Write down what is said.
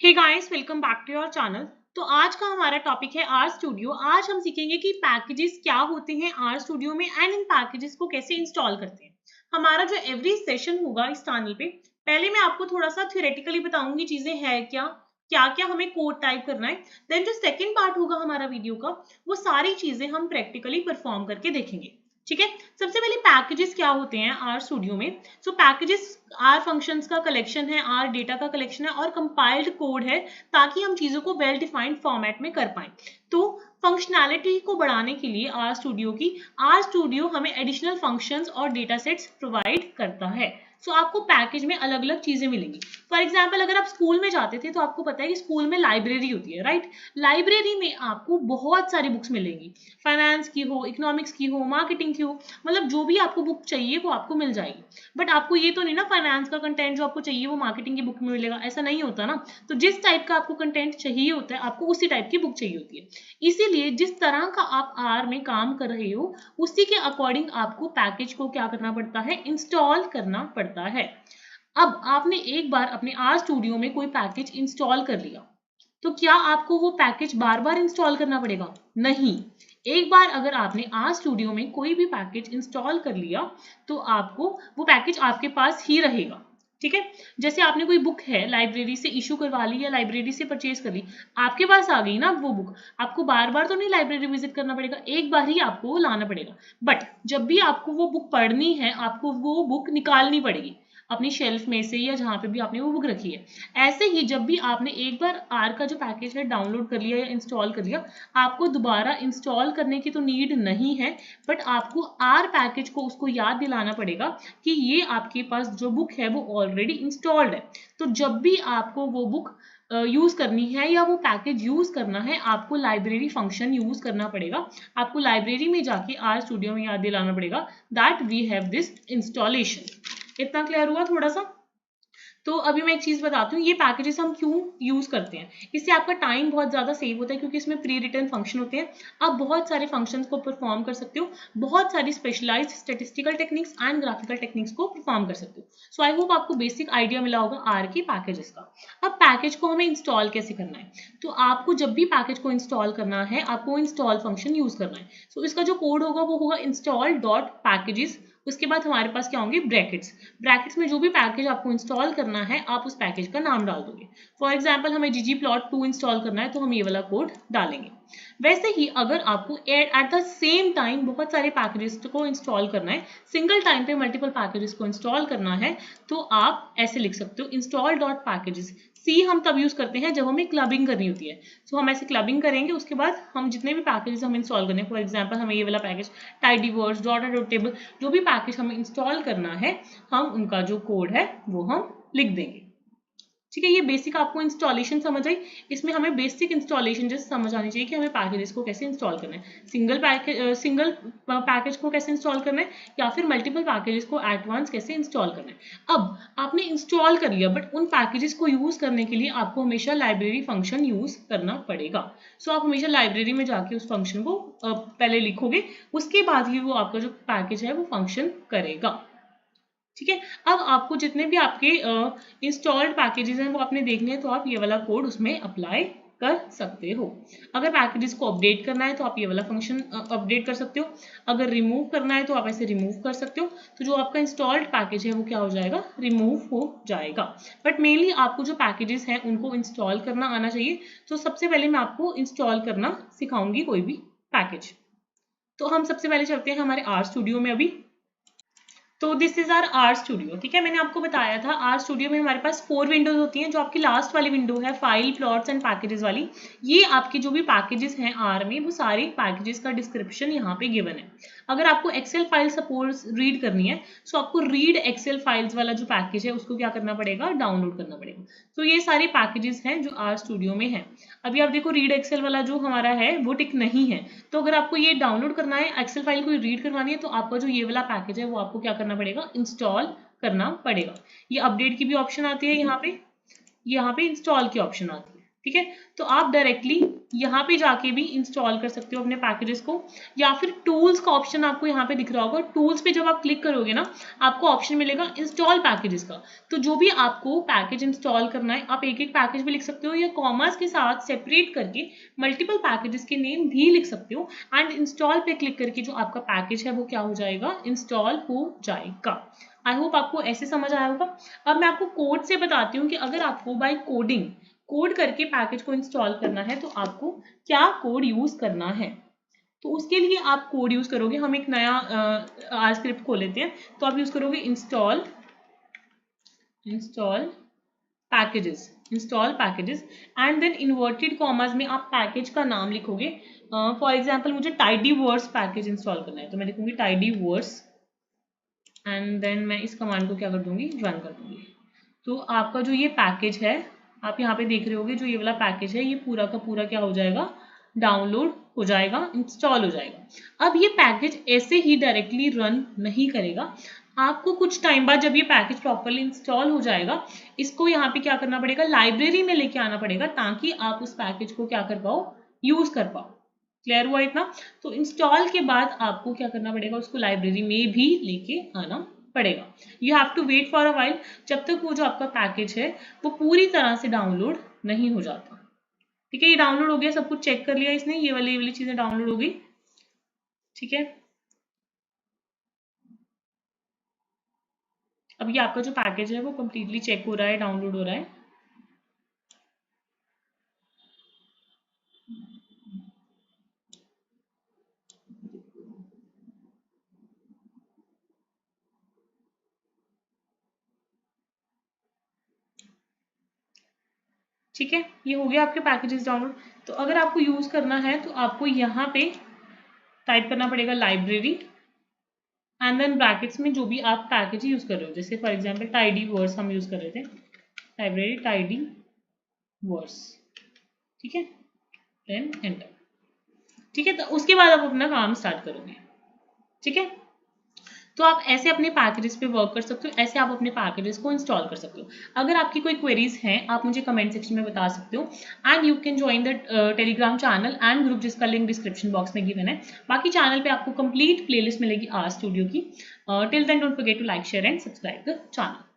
Hey guys, welcome back to your channel. तो आज का हमारा टॉपिक है आर स्टूडियो। आज हम सीखेंगे कि पैकेजेस क्या होते हैं आर स्टूडियो में एंड इन पैकेजेस को कैसे इंस्टॉल करते हैं। हमारा जो एवरी सेशन होगा इस चैनल पे, पहले मैं आपको थोड़ा सा थ्योरेटिकली बताऊंगी चीजें है क्या क्या क्या हमें कोड टाइप करना है। देन जो सेकंड पार्ट होगा हमारा वीडियो का, वो सारी चीजें हम प्रैक्टिकली परफॉर्म करके देखेंगे। ठीक है, सबसे पहले पैकेजेस क्या होते हैं आर स्टूडियो में। सो पैकेजेस आर फंक्शंस का कलेक्शन है, आर डेटा का कलेक्शन है और कंपाइल्ड कोड है, ताकि हम चीजों को वेल डिफाइंड फॉर्मेट में कर पाए। तो फंक्शनैलिटी को बढ़ाने के लिए आर स्टूडियो हमें एडिशनल फंक्शंस और डेटा सेट्स प्रोवाइड करता है। सो आपको पैकेज में अलग अलग चीजें मिलेंगी। फॉर एग्जाम्पल, अगर आप स्कूल में जाते थे तो आपको पता है कि स्कूल में लाइब्रेरी होती है, राइट। लाइब्रेरी में आपको बहुत सारी बुक्स मिलेंगी, फाइनेंस की हो, इकोनॉमिक्स की हो, मार्केटिंग की हो, मतलब जो भी आपको बुक चाहिए वो आपको मिल जाएगी। बट आपको ये तो नहीं ना फाइनेंस का कंटेंट जो आपको चाहिए वो मार्केटिंग की बुक में मिलेगा, ऐसा नहीं होता ना। तो जिस टाइप का आपको कंटेंट चाहिए होता है, आपको उसी टाइप की बुक चाहिए होती है। इसीलिए जिस तरह का आप आर में काम कर रहे हो, उसी के अकॉर्डिंग आपको पैकेज को क्या करना पड़ता है, इंस्टॉल करना पड़ता है। अब आपने एक बार अपने आर स्टूडियो में कोई पैकेज इंस्टॉल कर लिया, तो क्या आपको वो पैकेज बार बार इंस्टॉल करना पड़ेगा? नहीं। एक बार अगर आपने आर स्टूडियो में कोई भी पैकेज इंस्टॉल कर लिया, तो आपको वो पैकेज आपके पास ही रहेगा। ठीक है, जैसे आपने कोई बुक है लाइब्रेरी से इशू करवा ली या लाइब्रेरी से परचेज कर ली, आपके पास आ गई ना वो बुक, आपको बार बार तो नहीं लाइब्रेरी विजिट करना पड़ेगा, एक बार ही आपको वो लाना पड़ेगा। बट जब भी आपको वो बुक पढ़नी है, आपको वो बुक निकालनी पड़ेगी अपनी शेल्फ में से या जहाँ पे भी आपने वो बुक रखी है। ऐसे ही जब भी आपने एक बार आर का जो पैकेज है डाउनलोड कर लिया या इंस्टॉल कर लिया, आपको दोबारा इंस्टॉल करने की तो नीड नहीं है। बट आपको आर पैकेज को उसको याद दिलाना पड़ेगा कि ये आपके पास जो बुक है वो ऑलरेडी इंस्टॉल्ड है। तो जब भी आपको वो बुक यूज करनी है या वो पैकेज यूज करना है, आपको लाइब्रेरी फंक्शन यूज करना पड़ेगा। आपको लाइब्रेरी में जाके आर स्टूडियो में याद दिलाना पड़ेगा that we have this installation. इतना क्लियर हुआ थोड़ा सा? तो अभी मैं एक चीज बताती हूँ, ये पैकेजेस हम क्यों यूज करते हैं। इससे आपका टाइम बहुत ज्यादा सेव होता है, क्योंकि इसमें प्री रिटर्न फंक्शन होते हैं। आप बहुत सारे फंक्शंस को परफॉर्म कर सकते हो, बहुत सारी specialised statistical techniques and graphical techniques को परफॉर्म कर सकते हो। सो आई होप आपको बेसिक आइडिया मिला होगा आर की पैकेजेस का। अब पैकेज को हमें इंस्टॉल कैसे करना है, तो आपको जब भी पैकेज को इंस्टॉल करना है, आपको इंस्टॉल फंक्शन यूज करना है। सो इसका जो कोड होगा वो होगा इंस्टॉल डॉट पैकेजेस। उसके बाद हमारे पास क्या होंगे, ब्रैकेट्स। ब्रैकेट्स में जो भी पैकेज आपको इंस्टॉल करना है, आप उस पैकेज का नाम डाल दोगे। फॉर एग्जाम्पल, हमें ggplot2 इंस्टॉल करना है, तो हम ये वाला कोड डालेंगे। वैसे ही अगर आपको एट द सेम टाइम बहुत सारे पैकेजेस को इंस्टॉल करना है, सिंगल टाइम पे मल्टीपल पैकेजेस को इंस्टॉल करना है, तो आप ऐसे लिख सकते हो इंस्टॉल डॉट पैकेजेस। सी हम तब यूज करते हैं जब हमें क्लबिंग करनी होती है। सो हम ऐसे क्लबिंग करेंगे, उसके बाद हम जितने भी पैकेजेस हम इंस्टॉल करने, फॉर एग्जाम्पल हमें ये वाला पैकेज tidyverse डॉट टेबल, जो भी पैकेज हमें इंस्टॉल करना है, हम उनका जो कोड है वो हम लिख देंगे। ठीक है, ये बेसिक आपको इंस्टॉलेशन समझ आई। इसमें हमें बेसिक इंस्टॉलेशन जैसे समझ आनी चाहिए कि हमें पैकेजेस को कैसे इंस्टॉल करना है, सिंगल पैकेज को कैसे इंस्टॉल करना है, या फिर मल्टीपल पैकेजेस को एट वंस कैसे इंस्टॉल करना है। अब आपने इंस्टॉल कर लिया, बट उन पैकेजेस को यूज करने के लिए आपको हमेशा लाइब्रेरी फंक्शन यूज करना पड़ेगा। सो आप हमेशा लाइब्रेरी में जाके उस फंक्शन को पहले लिखोगे, उसके बाद ही वो आपका जो पैकेज है वो फंक्शन करेगा। ठीक है, अब आपको जितने भी आपके इंस्टॉल्ड पैकेजेस हैं वो आपने देखने हैं, तो आप ये वाला कोड उसमें अप्लाई कर सकते हो। अगर पैकेजेस को अपडेट करना है तो आप ये वाला फंक्शन अपडेट कर सकते हो। अगर रिमूव करना है तो आप ऐसे रिमूव कर सकते हो। तो जो आपका इंस्टॉल्ड पैकेज है वो क्या हो जाएगा, रिमूव हो जाएगा। बट मेनली आपको जो पैकेजेस हैं उनको इंस्टॉल करना आना चाहिए। तो सबसे पहले मैं आपको इंस्टॉल करना सिखाऊंगी कोई भी पैकेज। तो हम सबसे पहले चलते हैं हमारे आर स्टूडियो में अभी। तो दिस इज आर स्टूडियो। ठीक है, मैंने आपको बताया था आर स्टूडियो में हमारे पास 4 विंडोज होती हैं। जो आपकी लास्ट वाली विंडो है, फाइल प्लॉट्स एंड पैकेजेस वाली, ये आपके जो भी पैकेजेस हैं आर में, वो सारे पैकेजेस का डिस्क्रिप्शन यहाँ पे गिवन है। अगर आपको एक्सेल फाइल सपोज रीड करनी है, सो आपको रीड एक्सेल फाइल्स वाला जो पैकेज है उसको क्या करना पड़ेगा, डाउनलोड करना पड़ेगा। तो ये सारे पैकेजेस हैं जो आर स्टूडियो में है। अभी आप देखो, रीड एक्सेल वाला जो हमारा है वो टिक नहीं है। तो अगर आपको ये डाउनलोड करना है, एक्सेल फाइल को रीड करवानी है, तो आपका जो ये वाला पैकेज है वो आपको क्या करना पड़ेगा, इंस्टॉल करना पड़ेगा। ये अपडेट की भी ऑप्शन आती है यहाँ पे इंस्टॉल की ऑप्शन आती है। ठीक है। तो आप डायरेक्टली यहाँ पे जाके भी इंस्टॉल कर सकते हो अपने पैकेजेस को, या फिर टूल्स का ऑप्शन आपको यहाँ पे दिख रहा होगा। टूल्स पे जब आप क्लिक करोगे ना, आपको ऑप्शन मिलेगा इंस्टॉल पैकेजेस का। तो जो भी आपको पैकेज इंस्टॉल करना है, आप एक एक पैकेज भी लिख सकते हो, या कॉमास के साथ सेपरेट करके मल्टीपल पैकेजेस के नेम भी लिख सकते हो। एंड इंस्टॉल पे क्लिक करके जो आपका पैकेज है वो क्या हो जाएगा, इंस्टॉल हो जाएगा। आई होप आपको ऐसे समझ आया होगा। अब मैं आपको कोड से बताती हूँ कि अगर आपको बाय कोडिंग कोड करके पैकेज को इंस्टॉल करना है तो आपको क्या कोड यूज करना है। तो उसके लिए आप कोड यूज करोगे, हम एक नया आर स्क्रिप्ट खोल लेते हैं। तो आप यूज करोगे install packages and then inverted commas में आप पैकेज का नाम लिखोगे। फॉर एग्जांपल मुझे tidyverse पैकेज इंस्टॉल करना है, तो मैं लिखूंगी tidyverse एंड देन मैं इस कमांड को क्या कर दूंगी, रन कर दूंगी। तो आपका जो ये पैकेज है, आप यहाँ पे देख रहे होगे, जो ये वाला पैकेज है ये पूरा का पूरा क्या हो जाएगा, डाउनलोड हो जाएगा, इंस्टॉल हो जाएगा। अब ये पैकेज ऐसे ही डायरेक्टली रन नहीं करेगा, आपको कुछ टाइम बाद जब ये पैकेज प्रॉपरली इंस्टॉल हो जाएगा, इसको यहाँ पे क्या करना पड़ेगा, लाइब्रेरी में लेके आना पड़ेगा, ताकि आप उस पैकेज को क्या कर पाओ, यूज कर पाओ। क्लियर हुआ इतना? तो इंस्टॉल के बाद आपको क्या करना पड़ेगा, उसको लाइब्रेरी में भी लेके आना पड़ेगा। You have to wait for a while, जब तक वो जो आपका पैकेज है वो पूरी तरह से डाउनलोड नहीं हो जाता। ठीक है, ये डाउनलोड हो गया, सब कुछ चेक कर लिया इसने, ये वाली चीजें डाउनलोड हो गई। ठीक है, अब ये आपका जो पैकेज है वो कंप्लीटली चेक हो रहा है, डाउनलोड हो रहा है। ठीक है, ये हो गया आपके पैकेजेस डाउनलोड। तो अगर आपको यूज करना है तो आपको यहाँ पे टाइप करना पड़ेगा लाइब्रेरी एंड देन ब्रैकेट्स में जो भी आप पैकेज यूज कर रहे हो, जैसे फॉर एग्जांपल tidyverse हम यूज कर रहे थे, लाइब्रेरी tidyverse। ठीक है, देन एंटर। ठीक है, तो उसके बाद आप अपना काम स्टार्ट करोगे। ठीक है, तो आप ऐसे अपने पैकेजेस पे वर्क कर सकते हो, ऐसे आप अपने पैकेजेस को इंस्टॉल कर सकते हो। अगर आपकी कोई क्वेरीज हैं, आप मुझे कमेंट सेक्शन में बता सकते हो and you can join the Telegram channel and group, जिसका लिंक डिस्क्रिप्शन बॉक्स में गिवन है। बाकी चैनल पे आपको कंप्लीट प्लेलिस्ट मिलेगी आर स्टूडियो की। Till then don't forget to like, share and subscribe the channel.